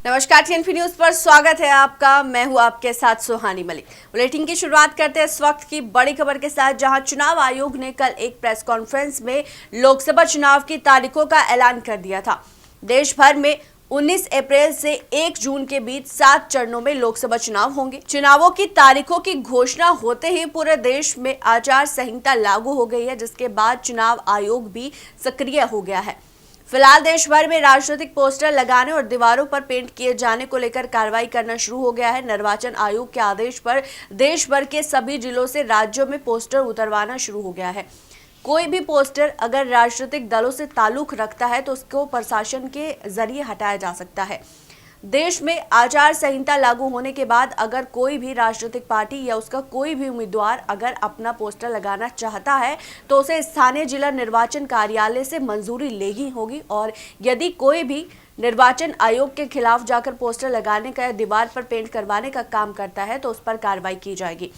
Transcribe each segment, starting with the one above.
नमस्कार, TNP news पर स्वागत है आपका। मैं हूं आपके साथ सुहानी मलिक। बुलेटिन की शुरुआत करते हैं इस वक्त की बड़ी खबर के साथ, जहां चुनाव आयोग ने कल एक प्रेस कॉन्फ्रेंस में लोकसभा चुनाव की तारीखों का ऐलान कर दिया था। देश भर में 19 अप्रैल से 1 जून के बीच 7 चरणों में लोकसभा चुनाव होंगे। चुनावों की तारीखों की घोषणा होते ही पूरे देश में आचार संहिता लागू हो गई है, जिसके बाद चुनाव आयोग भी सक्रिय हो गया है। फिलहाल देश भर में राजनीतिक पोस्टर लगाने और दीवारों पर पेंट किए जाने को लेकर कार्रवाई करना शुरू हो गया है। निर्वाचन आयोग के आदेश पर देश भर के सभी जिलों से राज्यों में पोस्टर उतरवाना शुरू हो गया है। कोई भी पोस्टर अगर राजनीतिक दलों से ताल्लुक रखता है तो उसको प्रशासन के जरिए हटाया जा सकता है। देश में आचार संहिता लागू होने के बाद अगर कोई भी राजनीतिक पार्टी या उसका कोई भी उम्मीदवार अगर अपना पोस्टर लगाना चाहता है तो उसे स्थानीय जिला निर्वाचन कार्यालय से मंजूरी लेनी होगी, और यदि कोई भी निर्वाचन आयोग के खिलाफ जाकर पोस्टर लगाने का या दीवार पर पेंट करवाने का काम करता है तो उस पर कार्रवाई की जाएगी।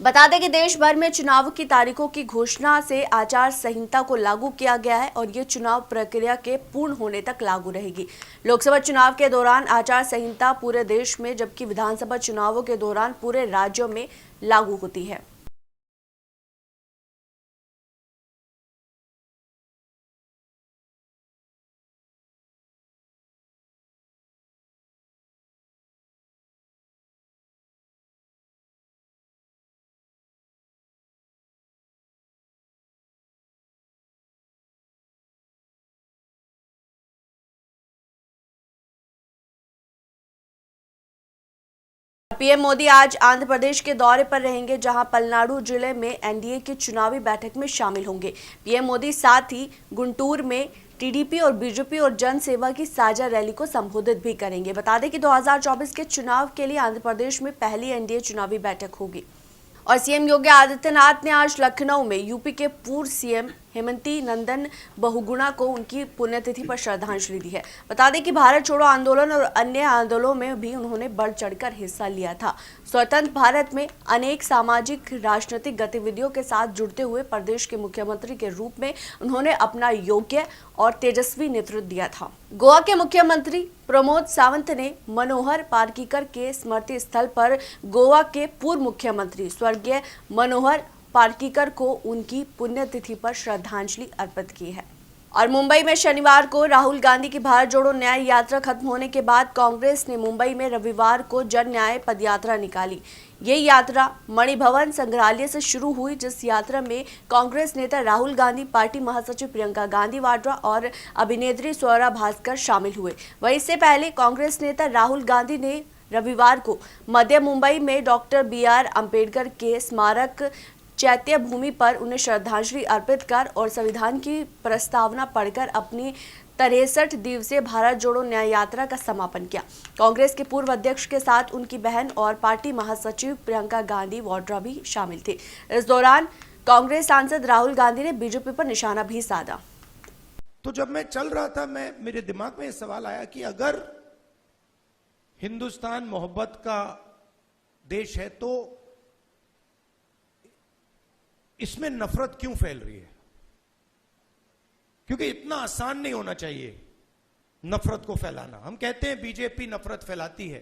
बता दें कि देश भर में चुनाव की तारीखों की घोषणा से आचार संहिता को लागू किया गया है और ये चुनाव प्रक्रिया के पूर्ण होने तक लागू रहेगी। लोकसभा चुनाव के दौरान आचार संहिता पूरे देश में, जबकि विधानसभा चुनावों के दौरान पूरे राज्यों में लागू होती है। पीएम मोदी आज आंध्र प्रदेश के दौरे पर रहेंगे, जहां पलनाडु जिले में एनडीए की चुनावी बैठक में शामिल होंगे। पीएम मोदी साथ ही गुंटूर में टीडीपी और बीजेपी और जन सेवा की साझा रैली को संबोधित भी करेंगे। बता दें कि 2024 के चुनाव के लिए आंध्र प्रदेश में पहली एनडीए चुनावी बैठक होगी। और सीएम योगी आदित्यनाथ ने आज लखनऊ में यूपी के पूर्व सीएम हेमंती नंदन बहुगुणा को उनकी पुण्यतिथि पर श्रद्धांजलि दी है। बता दें कि भारत छोड़ो आंदोलन और अन्य आंदोलनों में भी उन्होंने बढ़ चढ़कर हिस्सा लिया था। स्वतंत्र भारत में अनेक सामाजिक राजनीतिक गतिविधियों के साथ जुड़ते हुए प्रदेश के मुख्यमंत्री के रूप में उन्होंने अपना योग्य और तेजस्वी नेतृत्व दिया था। गोवा के मुख्यमंत्री प्रमोद सावंत ने मनोहर पार्रिकर के स्मृति स्थल पर गोवा के पूर्व मुख्यमंत्री स्वर्गीय मनोहर पार्रिकर को उनकी पुण्यतिथि पर श्रद्धांजलि अर्पित की है। और मुंबई में शनिवार को राहुल गांधी की भारत जोड़ो न्याय यात्रा खत्म होने के बाद कांग्रेस ने मुंबई में रविवार को जन न्याय पदयात्रा निकाली। ये यात्रा मणिभवन संग्रहालय से शुरू हुई, जिस यात्रा में कांग्रेस नेता राहुल गांधी, पार्टी महासचिव प्रियंका गांधी वाड्रा और अभिनेत्री स्वरा भास्कर शामिल हुए। वहीं इससे पहले कांग्रेस नेता राहुल गांधी ने रविवार को मध्य मुंबई में डॉक्टर BR अम्बेडकर के स्मारक चैत्य भूमि पर उन्हें श्रद्धांजलि अर्पित कर और संविधान की प्रस्तावना पढ़कर अपनी 63 दिवसीय भारत जोड़ो न्याय यात्रा का समापन किया। कांग्रेस के पूर्व अध्यक्ष के साथ उनकी बहन और पार्टी महासचिव प्रियंका गांधी वाड्रा भी शामिल थे। इस दौरान कांग्रेस सांसद राहुल गांधी ने बीजेपी पर निशाना भी साधा। तो जब मैं चल रहा था, मेरे दिमाग में यह सवाल आया कि अगर हिंदुस्तान मोहब्बत का देश है तो इसमें नफरत क्यों फैल रही है? क्योंकि इतना आसान नहीं होना चाहिए नफरत को फैलाना। हम कहते हैं बीजेपी नफरत फैलाती है,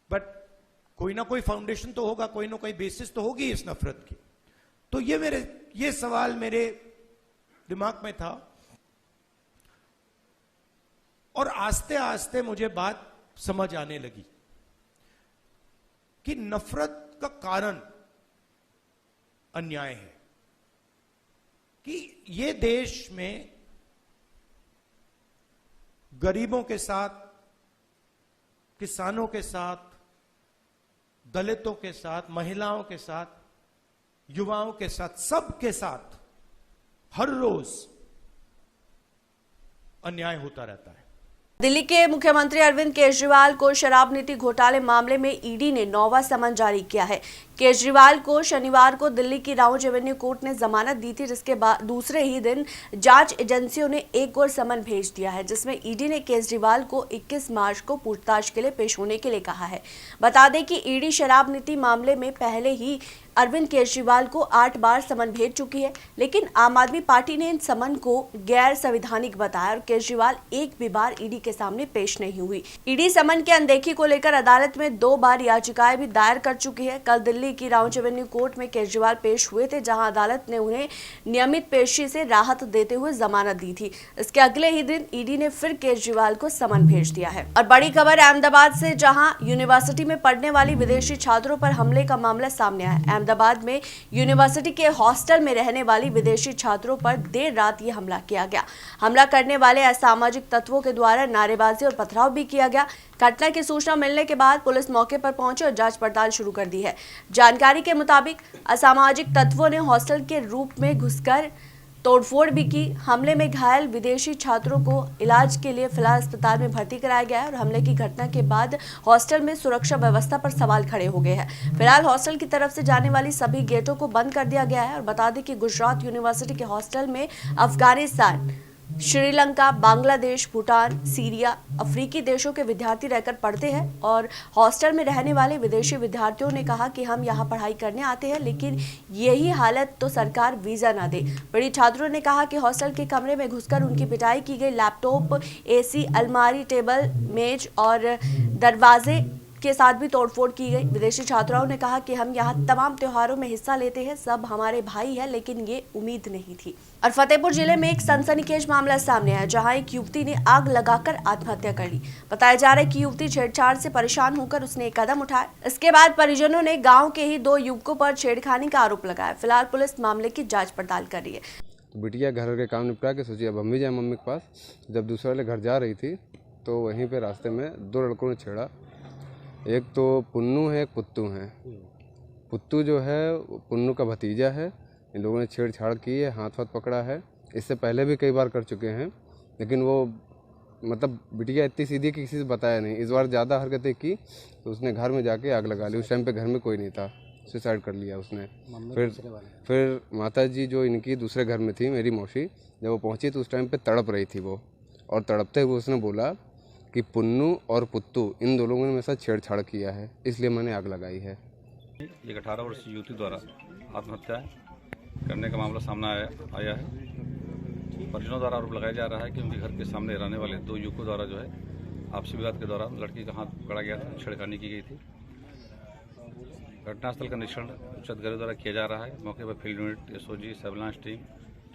बट कोई ना कोई फाउंडेशन तो होगा, कोई ना कोई बेसिस तो होगी इस नफरत की। तो ये सवाल मेरे दिमाग में था और आस्ते आस्ते मुझे बात समझ आने लगी कि नफरत का कारण अन्याय है, कि ये देश में गरीबों के साथ, किसानों के साथ, दलितों के साथ, महिलाओं के साथ, युवाओं के साथ, सबके साथ हर रोज अन्याय होता रहता है। दिल्ली के मुख्यमंत्री अरविंद केजरीवाल को शराब नीति घोटाले मामले में ईडी ने 9वां समन जारी किया है। केजरीवाल को शनिवार को दिल्ली की राउज एवेन्यू कोर्ट ने जमानत दी थी, जिसके बाद दूसरे ही दिन जांच एजेंसियों ने एक और समन भेज दिया है, जिसमें ईडी ने केजरीवाल को 21 मार्च को पूछताछ के लिए पेश होने के लिए कहा है। बता दें कि ईडी शराब नीति मामले में पहले ही अरविंद केजरीवाल को 8 बार समन भेज चुकी है, लेकिन आम आदमी पार्टी ने इन समन को गैर संवैधानिक बताया और केजरीवाल एक भी बार ईडी के सामने पेश नहीं हुई। ईडी समन के अनदेखी को लेकर अदालत में 2 बार याचिकाएं भी दायर कर चुकी है। कल दिल्ली की राउज एवेन्यू कोर्ट में केजरीवाल पेश हुए थे, जहां अदालत ने उन्हें नियमित पेशी से राहत देते हुए जमानत दी थी। इसके अगले ही दिन ईडी ने फिर केजरीवाल को समन भेज दिया है। और बड़ी खबर अहमदाबाद से, जहां यूनिवर्सिटी में पढ़ने वाली विदेशी छात्रों पर हमले का मामला सामने आया। अहमदाबाद में यूनिवर्सिटी के हॉस्टल में रहने वाली विदेशी छात्रों पर देर रात ये हमला किया गया। हमला करने वाले असामाजिक तत्वों के द्वारा नारेबाजी और पथराव भी किया गया। घटना की सूचना मिलने के बाद पुलिस मौके पर पहुंची और जांच पड़ताल शुरू कर दी है। जानकारी के मुताबिक असामाजिक तत्वों ने हॉस्टल के रूप में घुसकर तोड़फोड़ भी की। हमले में घायल विदेशी छात्रों को इलाज के लिए फिलहाल अस्पताल में भर्ती कराया गया है और हमले की घटना के बाद हॉस्टल में सुरक्षा व्यवस्था पर सवाल खड़े हो गए हैं। फिलहाल हॉस्टल की तरफ से जाने वाली सभी गेटों को बंद कर दिया गया है। और बता दें कि गुजरात यूनिवर्सिटी के हॉस्टल में अफगानिस्तान, श्रीलंका, बांग्लादेश, भूटान, सीरिया, अफ्रीकी देशों के विद्यार्थी रहकर पढ़ते हैं। और हॉस्टल में रहने वाले विदेशी विद्यार्थियों ने कहा कि हम यहाँ पढ़ाई करने आते हैं, लेकिन यही हालत तो सरकार वीजा ना दे। पीड़ित छात्रों ने कहा कि हॉस्टल के कमरे में घुसकर उनकी पिटाई की गई। लैपटॉप, एसी, अलमारी, टेबल, मेज और दरवाजे के साथ भी तोड़फोड़ की गई। विदेशी छात्राओं ने कहा कि हम यहाँ तमाम त्योहारों में हिस्सा लेते हैं, सब हमारे भाई हैं, लेकिन ये उम्मीद नहीं थी। और फतेहपुर जिले में एक सनसनीखेज मामला सामने आया, जहां एक युवती ने आग लगाकर आत्महत्या कर ली। बताया जा रहा है कि युवती छेड़छाड़ से परेशान होकर उसने एक कदम उठाया। इसके बाद परिजनों ने गाँव के ही 2 युवकों पर छेड़खानी का आरोप लगाया। फिलहाल पुलिस मामले की जाँच पड़ताल कर रही है। तो बिटिया घर के काम निपटा के सोची अब हम भी जाए मम्मी के पास। जब दूसरे वाले घर जा रही थी तो वहीं पे रास्ते में 2 लड़कों ने छेड़ा। एक तो पुन्नू है, एक पुत्तू है। पुत्तू जो है पुन्नू का भतीजा है। इन लोगों ने छेड़छाड़ की है, हाथ पकड़ा है। इससे पहले भी कई बार कर चुके हैं, लेकिन वो मतलब बिटिया इतनी सीधी कि किसी से बताया नहीं। इस बार ज़्यादा हरकतें की तो उसने घर में जाके आग लगा ली। उस टाइम पे घर में कोई नहीं था, सुसाइड कर लिया उसने। फिर माता जी जो इनकी दूसरे घर में थी, मेरी मौसी, जब वो पहुंची तो उस टाइम पे तड़प रही थी वो। और तड़पते हुए उसने बोला कि पुन्नू और पुत्तू इन दोनों ने मेरे साथ छेड़छाड़ किया है, इसलिए मैंने आग लगाई है। एक 18 वर्षीय युवती द्वारा आत्महत्या करने का मामला सामने आया है। परिजनों द्वारा आरोप लगाया जा रहा है कि उनके घर के सामने रहने वाले 2 युवकों द्वारा जो है आपसी विवाद के दौरान लड़की का हाथ पकड़ा गया था, छेड़खानी की गई थी। घटनास्थल का निरीक्षण उच्च अधिकारियों द्वारा किया जा रहा है। मौके पर field unit, SOG, surveillance team,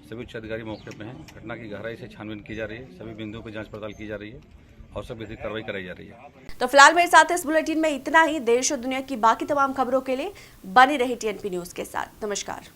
सभी उच्च अधिकारी मौके पर हैं। घटना की गहराई से छानबीन की जा रही है, सभी बिंदुओं पर जांच पड़ताल की जा रही है और सब विधिक कार्रवाई कराई जा रही है। तो फिलहाल मेरे साथ इस बुलेटिन में इतना ही। देश और दुनिया की बाकी तमाम खबरों के लिए बने रही टीएनपी न्यूज के साथ। नमस्कार।